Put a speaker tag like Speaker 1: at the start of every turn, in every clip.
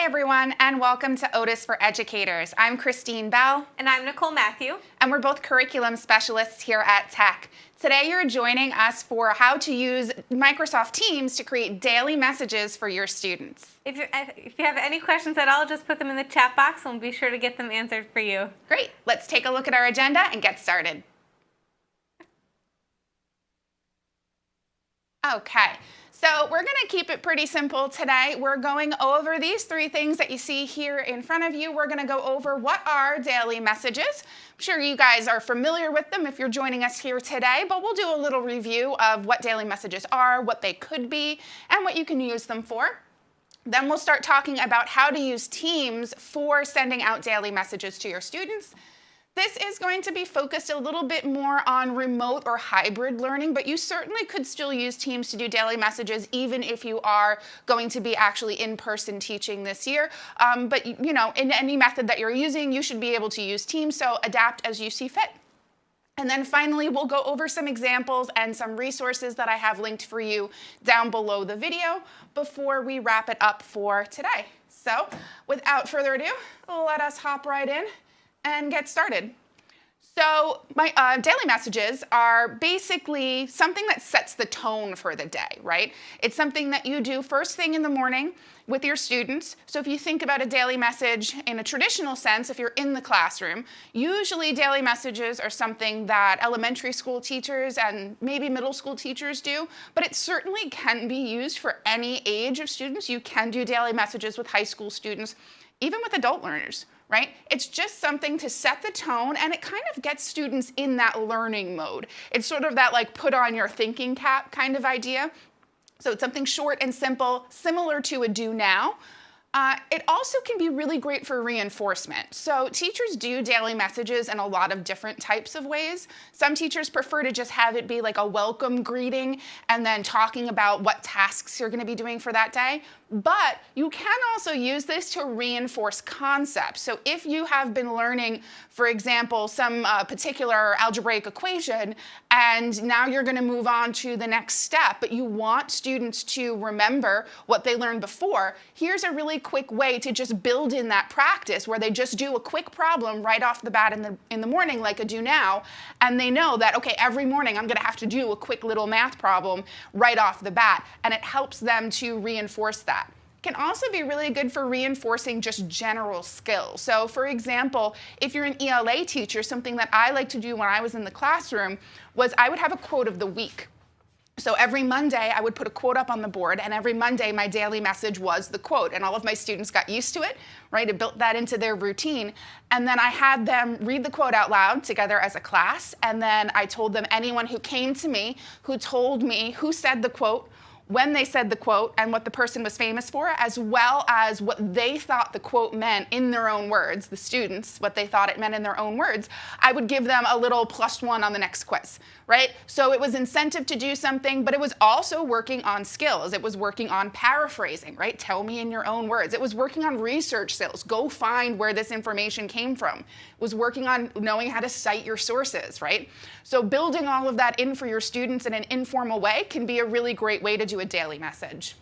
Speaker 1: Hi everyone, and welcome to OTIS for Educators. I'm Christine Bell.
Speaker 2: And I'm Nicole Matthew.
Speaker 1: And we're both curriculum specialists here at Tech. Today you're joining us for how to use Microsoft Teams to create daily messages for your students.
Speaker 2: If you have any questions at all, just put them in the chat box and we'll be sure to get them answered for you.
Speaker 1: Great, let's take a look at our agenda and get started. Okay. So we're going to keep it pretty simple today. We're going over these three things that you see here in front of you. We're going to go over what are daily messages. I'm sure you guys are familiar with them if you're joining us here today, but we'll do a little review of what daily messages are, what they could be, and what you can use them for. Then we'll start talking about how to use Teams for sending out daily messages to your students. This is going to be focused a little bit more on remote or hybrid learning, but you certainly could still use Teams to do daily messages even if you are going to be actually in-person teaching this year. But you know, in any method that you're using, you should be able to use Teams, so adapt as you see fit. And then finally, we'll go over some examples and some resources that I have linked for you down below the video before we wrap it up for today. So without further ado, let us hop right in and get started. So my daily messages are basically something that sets the tone for the day, right? It's something that you do first thing in the morning with your students. So if you think about a daily message in a traditional sense, if you're in the classroom, usually daily messages are something that elementary school teachers and maybe middle school teachers do, but it certainly can be used for any age of students. You can do daily messages with high school students, even with adult learners. Right? It's just something to set the tone, and it kind of gets students in that learning mode. It's sort of that like put on your thinking cap kind of idea. So it's something short and simple, similar to a do now. It also can be really great for reinforcement. So teachers do daily messages in a lot of different types of ways. Some teachers prefer to just have it be like a welcome greeting and then talking about what tasks you're going to be doing for that day. But you can also use this to reinforce concepts. So if you have been learning, for example, some particular algebraic equation, and now you're going to move on to the next step, but you want students to remember what they learned before, here's a really quick way to just build in that practice where they just do a quick problem right off the bat in the morning, like a do now, and they know that, okay, every morning I'm going to have to do a quick little math problem right off the bat, and it helps them to reinforce that. Can also be really good for reinforcing just general skills. So for example, if you're an ELA teacher, something that I like to do when I was in the classroom was I would have a quote of the week. So every Monday, I would put a quote up on the board, and every Monday, my daily message was the quote, and all of my students got used to it, right? It built that into their routine, and then I had them read the quote out loud together as a class, and then I told them anyone who came to me, who told me who said the quote, when they said the quote, and what the person was famous for, as well as what they thought the quote meant in their own words, the students, what they thought it meant in their own words, I would give them a little +1 on the next quiz, right? So it was incentive to do something, but it was also working on skills. It was working on paraphrasing, right? Tell me in your own words. It was working on research skills. Go find where this information came from. It was working on knowing how to cite your sources, right? So building all of that in for your students in an informal way can be a really great way to do a daily message.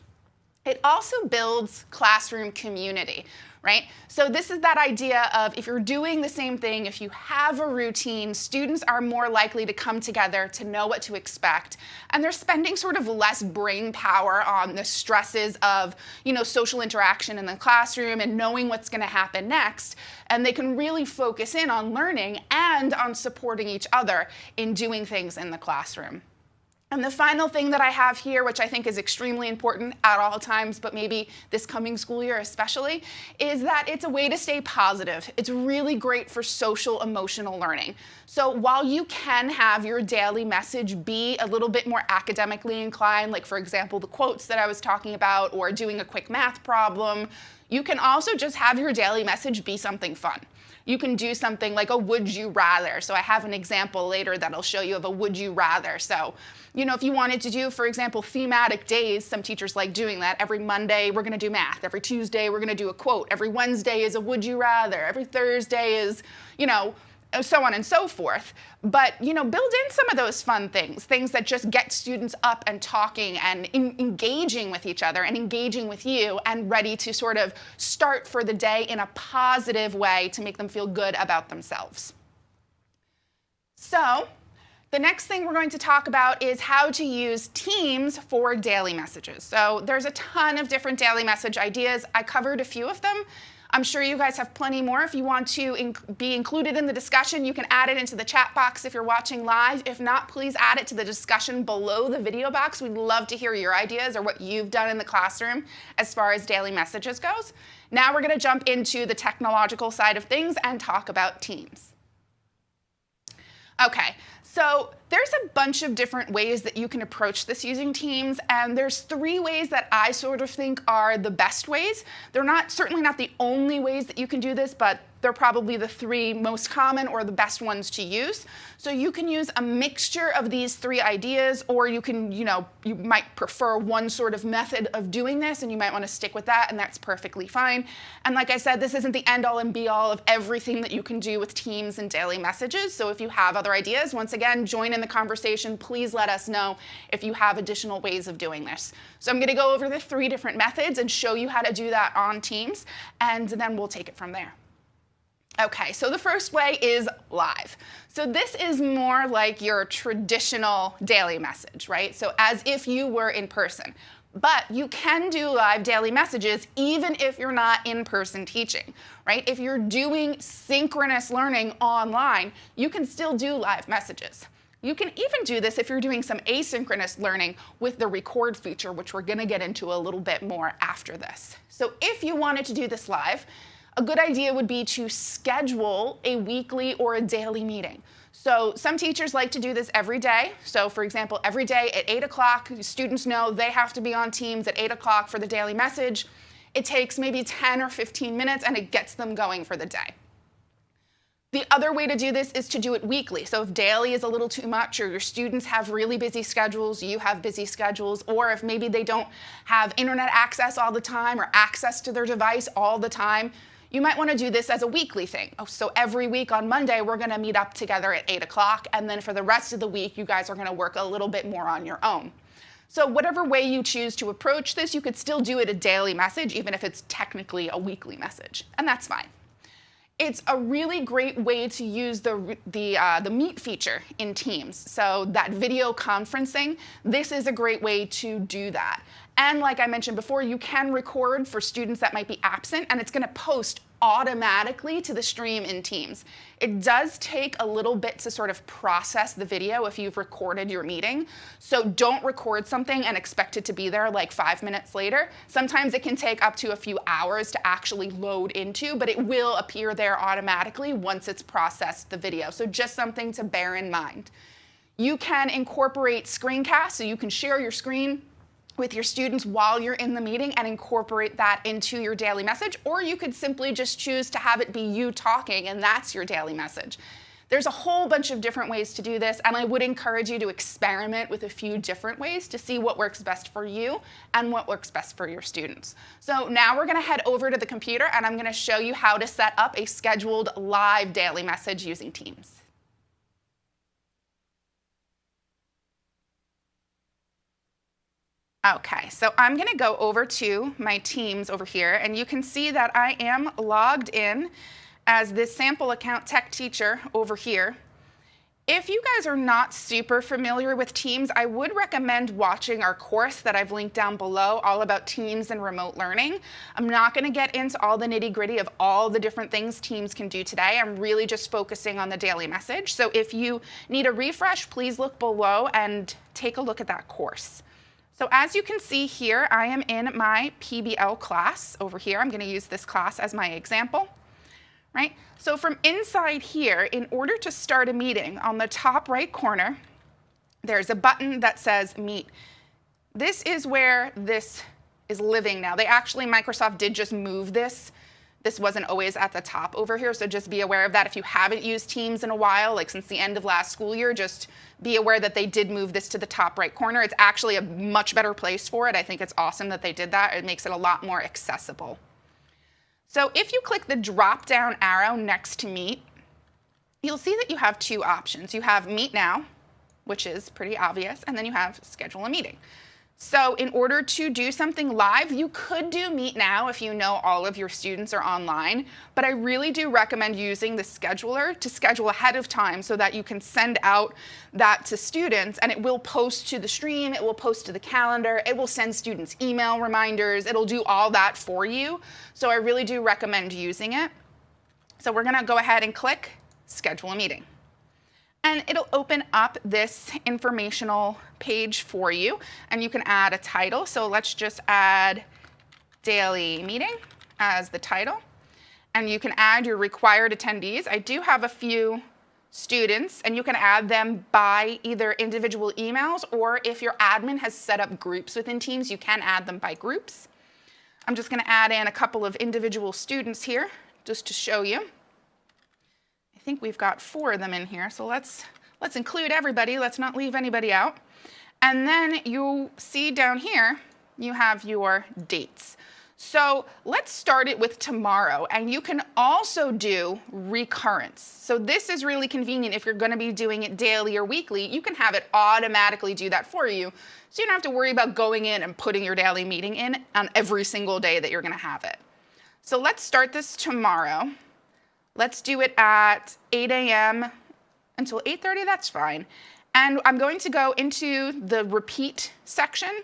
Speaker 1: It also builds classroom community, right? So this is that idea of if you're doing the same thing, if you have a routine, students are more likely to come together to know what to expect, and they're spending sort of less brain power on the stresses of, you know, social interaction in the classroom and knowing what's going to happen next, and they can really focus in on learning and on supporting each other in doing things in the classroom. And the final thing that I have here, which I think is extremely important at all times, but maybe this coming school year especially, is that it's a way to stay positive. It's really great for social emotional learning. So while you can have your daily message be a little bit more academically inclined, like for example, the quotes that I was talking about, or doing a quick math problem, you can also just have your daily message be something fun. You can do something like a would you rather. So I have an example later that I'll show you of a would you rather. So, you know, if you wanted to do, for example, thematic days, some teachers like doing that. Every Monday, we're going to do math. Every Tuesday, we're going to do a quote. Every Wednesday is a would you rather. Every Thursday is, you know, so on and so forth. But build in some of those fun things that just get students up and talking and engaging with each other and engaging with you and ready to sort of start for the day in a positive way to make them feel good about themselves. So the next thing we're going to talk about is how to use Teams for daily messages. So there's a ton of different daily message ideas. I covered a few of them. I'm sure you guys have plenty more. If you want to be included in the discussion, you can add it into the chat box if you're watching live. If not, please add it to the discussion below the video box. We'd love to hear your ideas or what you've done in the classroom as far as daily messages goes. Now we're going to jump into the technological side of things and talk about Teams. Okay, so there's a bunch of different ways that you can approach this using Teams, and there's 3 ways that I sort of think are the best ways. They're certainly not the only ways that you can do this, but they're probably the 3 most common or the best ones to use. So you can use a mixture of these 3 ideas, or you can, you might prefer one sort of method of doing this, and you might want to stick with that, and that's perfectly fine. And like I said, this isn't the end-all and be-all of everything that you can do with Teams and daily messages. So if you have other ideas, once again, join in the conversation. Please let us know if you have additional ways of doing this. So I'm going to go over the 3 different methods and show you how to do that on Teams, and then we'll take it from there. Okay, so the first way is live. So this is more like your traditional daily message, right? So as if you were in person. But you can do live daily messages even if you're not in-person teaching, right? If you're doing synchronous learning online, you can still do live messages. You can even do this if you're doing some asynchronous learning with the record feature, which we're going to get into a little bit more after this. So if you wanted to do this live, a good idea would be to schedule a weekly or a daily meeting. So some teachers like to do this every day. So for example, every day at 8 o'clock, students know they have to be on Teams at 8 o'clock for the daily message. It takes maybe 10 or 15 minutes and it gets them going for the day. The other way to do this is to do it weekly. So if daily is a little too much, or your students have really busy schedules, you have busy schedules, or if maybe they don't have internet access all the time or access to their device all the time, you might want to do this as a weekly thing. So every week on Monday, we're going to meet up together at 8 o'clock, and then for the rest of the week, you guys are going to work a little bit more on your own. So whatever way you choose to approach this, you could still do it a daily message, even if it's technically a weekly message, and that's fine. It's a really great way to use the Meet feature in Teams. So that video conferencing, this is a great way to do that. And like I mentioned before, you can record for students that might be absent, and it's going to post automatically to the stream in Teams. It does take a little bit to sort of process the video if you've recorded your meeting. So don't record something and expect it to be there like 5 minutes later. Sometimes it can take up to a few hours to actually load into, but it will appear there automatically once it's processed the video. So just something to bear in mind. You can incorporate Screencasts, so you can share your screen with your students while you're in the meeting and incorporate that into your daily message, or you could simply just choose to have it be you talking and that's your daily message. There's a whole bunch of different ways to do this, and I would encourage you to experiment with a few different ways to see what works best for you and what works best for your students. So now we're going to head over to the computer and I'm going to show you how to set up a scheduled live daily message using Teams. Okay, so I'm going to go over to my Teams over here, and you can see that I am logged in as this sample account tech teacher over here. If you guys are not super familiar with Teams, I would recommend watching our course that I've linked down below, all about Teams and remote learning. I'm not going to get into all the nitty-gritty of all the different things Teams can do today. I'm really just focusing on the daily message. So if you need a refresh, please look below and take a look at that course. So as you can see here, I am in my PBL class over here. I'm going to use this class as my example, right? So from inside here, in order to start a meeting, on the top right corner, there's a button that says Meet. This is where this is living now. Microsoft did just move this. This wasn't always at the top over here, so just be aware of that. If you haven't used Teams in a while, like since the end of last school year, just be aware that they did move this to the top right corner. It's actually a much better place for it. I think it's awesome that they did that. It makes it a lot more accessible. So if you click the drop-down arrow next to Meet, you'll see that you have two options. You have Meet Now, which is pretty obvious, and then you have Schedule a Meeting. So in order to do something live, you could do Meet Now if you know all of your students are online, but I really do recommend using the scheduler to schedule ahead of time so that you can send out that to students, and it will post to the stream, it will post to the calendar, it will send students email reminders, it'll do all that for you. So I really do recommend using it. So we're gonna go ahead and click Schedule a Meeting. And it'll open up this informational page for you, and you can add a title. So let's just add daily meeting as the title. And you can add your required attendees. I do have a few students, and you can add them by either individual emails, or if your admin has set up groups within Teams, you can add them by groups. I'm just gonna add in a couple of individual students here just to show you. I think we've got 4 of them in here, so let's include everybody. Let's not leave anybody out. And then you see down here, you have your dates. So let's start it with tomorrow, and you can also do recurrence. So this is really convenient if you're going to be doing it daily or weekly. You can have it automatically do that for you, so you don't have to worry about going in and putting your daily meeting in on every single day that you're going to have it. So let's start this tomorrow. Let's do it at 8 a.m. until 8:30, that's fine. And I'm going to go into the repeat section,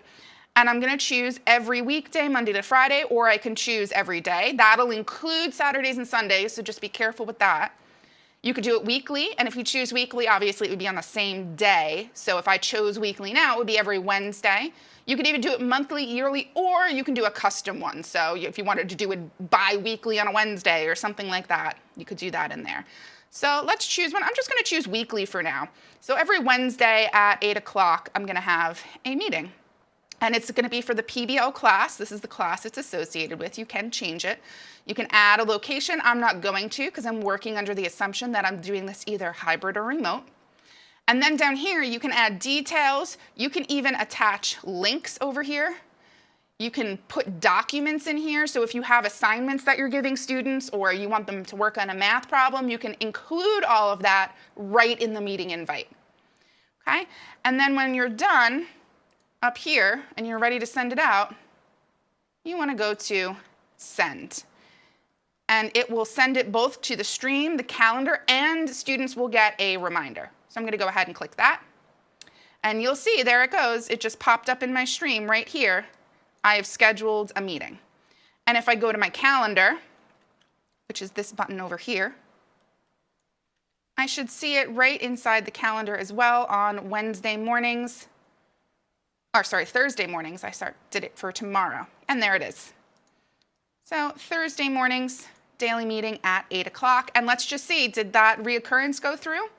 Speaker 1: and I'm gonna choose every weekday, Monday to Friday, or I can choose every day. That'll include Saturdays and Sundays, so just be careful with that. You could do it weekly, and if you choose weekly, obviously it would be on the same day. So if I chose weekly now, it would be every Wednesday. You could even do it monthly, yearly, or you can do a custom one. So if you wanted to do it bi-weekly on a Wednesday or something like that, you could do that in there. So let's choose one. I'm just gonna choose weekly for now. So every Wednesday at 8 o'clock, I'm gonna have a meeting. And it's gonna be for the PBL class. This is the class it's associated with. You can change it. You can add a location. I'm not going to, because I'm working under the assumption that I'm doing this either hybrid or remote. And then down here, you can add details. You can even attach links over here. You can put documents in here. So if you have assignments that you're giving students, or you want them to work on a math problem, you can include all of that right in the meeting invite. Okay? And then when you're done up here and you're ready to send it out, you want to go to Send. And it will send it both to the stream, the calendar, and students will get a reminder. So I'm going to go ahead and click that. And you'll see, there it goes. It just popped up in my stream right here. I have scheduled a meeting. And if I go to my calendar, which is this button over here, I should see it right inside the calendar as well on Wednesday mornings, or sorry, Thursday mornings. I did it for tomorrow. And there it is. So Thursday mornings, daily meeting at 8 o'clock. And let's just see, did that reoccurrence go through?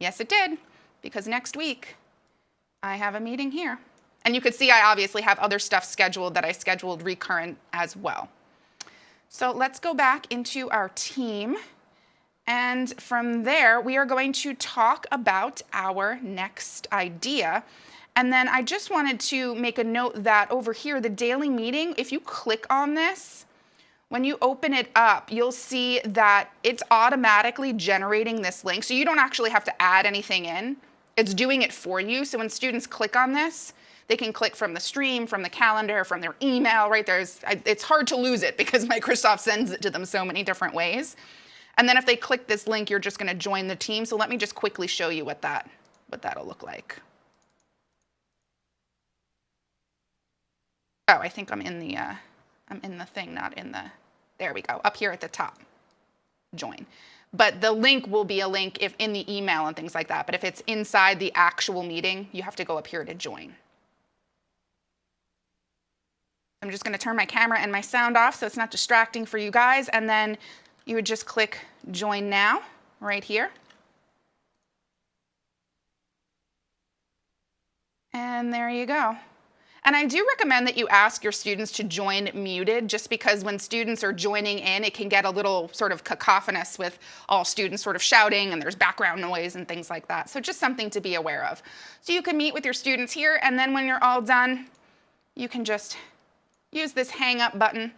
Speaker 1: Yes, it did, because next week I have a meeting here. And you could see I obviously have other stuff scheduled that I scheduled recurrent as well. So let's go back into our team. And from there, we are going to talk about our next idea. And then I just wanted to make a note that over here, the daily meeting, if you click on this, when you open it up, you'll see that it's automatically generating this link. So you don't actually have to add anything in. It's doing it for you. So when students click on this, they can click from the stream, from the calendar, from their email, right? It's hard to lose it because Microsoft sends it to them so many different ways. And then if they click this link, you're just gonna join the team. So let me just quickly show you what that'll look like. Oh, I think I'm in the thing, not in the, there we go, up here at the top, join. But the link will be a link if in the email and things like that. But if it's inside the actual meeting, you have to go up here to join. I'm just gonna turn my camera and my sound off so it's not distracting for you guys. And then you would just click join now right here. And there you go. And I do recommend that you ask your students to join muted, just because when students are joining in, it can get a little sort of cacophonous with all students sort of shouting and there's background noise and things like that. So just something to be aware of. So you can meet with your students here, and then when you're all done, you can just use this hang up button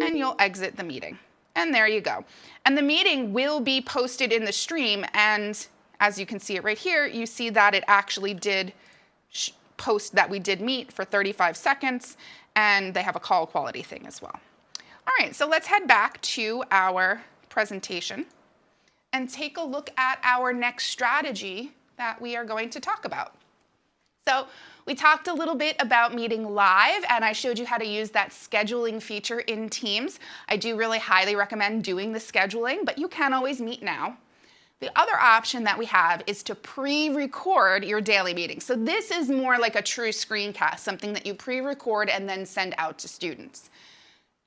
Speaker 1: and you'll exit the meeting. And there you go. And the meeting will be posted in the stream, and as you can see it right here, you see that it actually did post that we did meet for 35 seconds, and they have a call quality thing as well. All right, so let's head back to our presentation and take a look at our next strategy that we are going to talk about. So we talked a little bit about meeting live, and I showed you how to use that scheduling feature in Teams. I do really highly recommend doing the scheduling, but you can always meet now. The other option that we have is to pre-record your daily meeting. So this is more like a true screencast, something that you pre-record and then send out to students.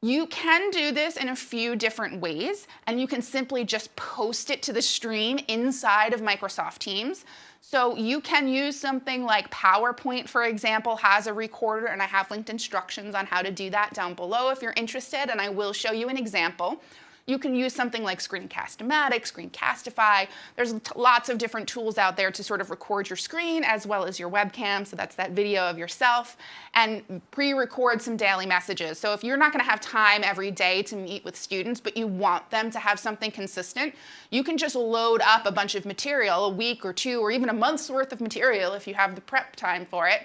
Speaker 1: You can do this in a few different ways, and you can simply just post it to the stream inside of Microsoft Teams. So you can use something like PowerPoint, for example, has a recorder, and I have linked instructions on how to do that down below if you're interested, and I will show you an example. You can use something like Screencast-O-Matic, Screencastify. There's lots of different tools out there to sort of record your screen as well as your webcam, so that's that video of yourself, and pre-record some daily messages. So if you're not going to have time every day to meet with students, but you want them to have something consistent, you can just load up a bunch of material, a week or two, or even a month's worth of material if you have the prep time for it,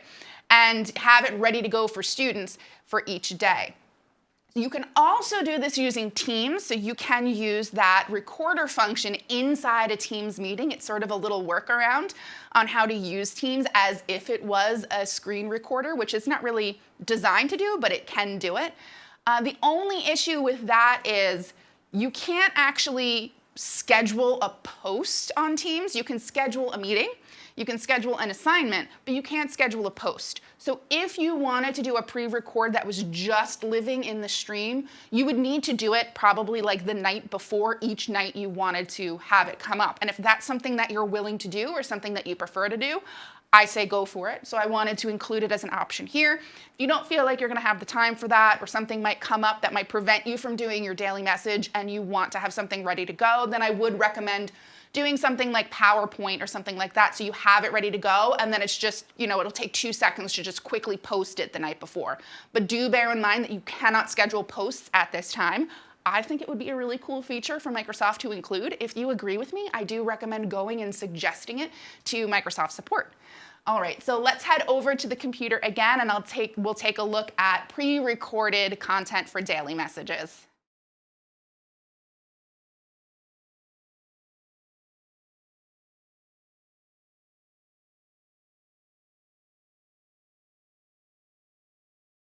Speaker 1: and have it ready to go for students for each day. You can also do this using Teams, so you can use that recorder function inside a Teams meeting. It's sort of a little workaround on how to use Teams as if it was a screen recorder, which is not really designed to do, but it can do it. The only issue with that is you can't actually schedule a post on Teams. You can schedule a meeting, you can schedule an assignment, but you can't schedule a post. So if you wanted to do a pre-record that was just living in the stream, you would need to do it probably like the night before each night you wanted to have it come up. And if that's something that you're willing to do or something that you prefer to do, I say go for it. So I wanted to include it as an option here. If you don't feel like you're going to have the time for that, or something might come up that might prevent you from doing your daily message and you want to have something ready to go, then I would recommend doing something like PowerPoint or something like that, so you have it ready to go, and then it's just, it'll take 2 seconds to just quickly post it the night before. But do bear in mind that you cannot schedule posts at this time. I think it would be a really cool feature for Microsoft to include. If you agree with me, I do recommend going and suggesting it to Microsoft support. All right, so let's head over to the computer again, and we'll take a look at pre-recorded content for daily messages.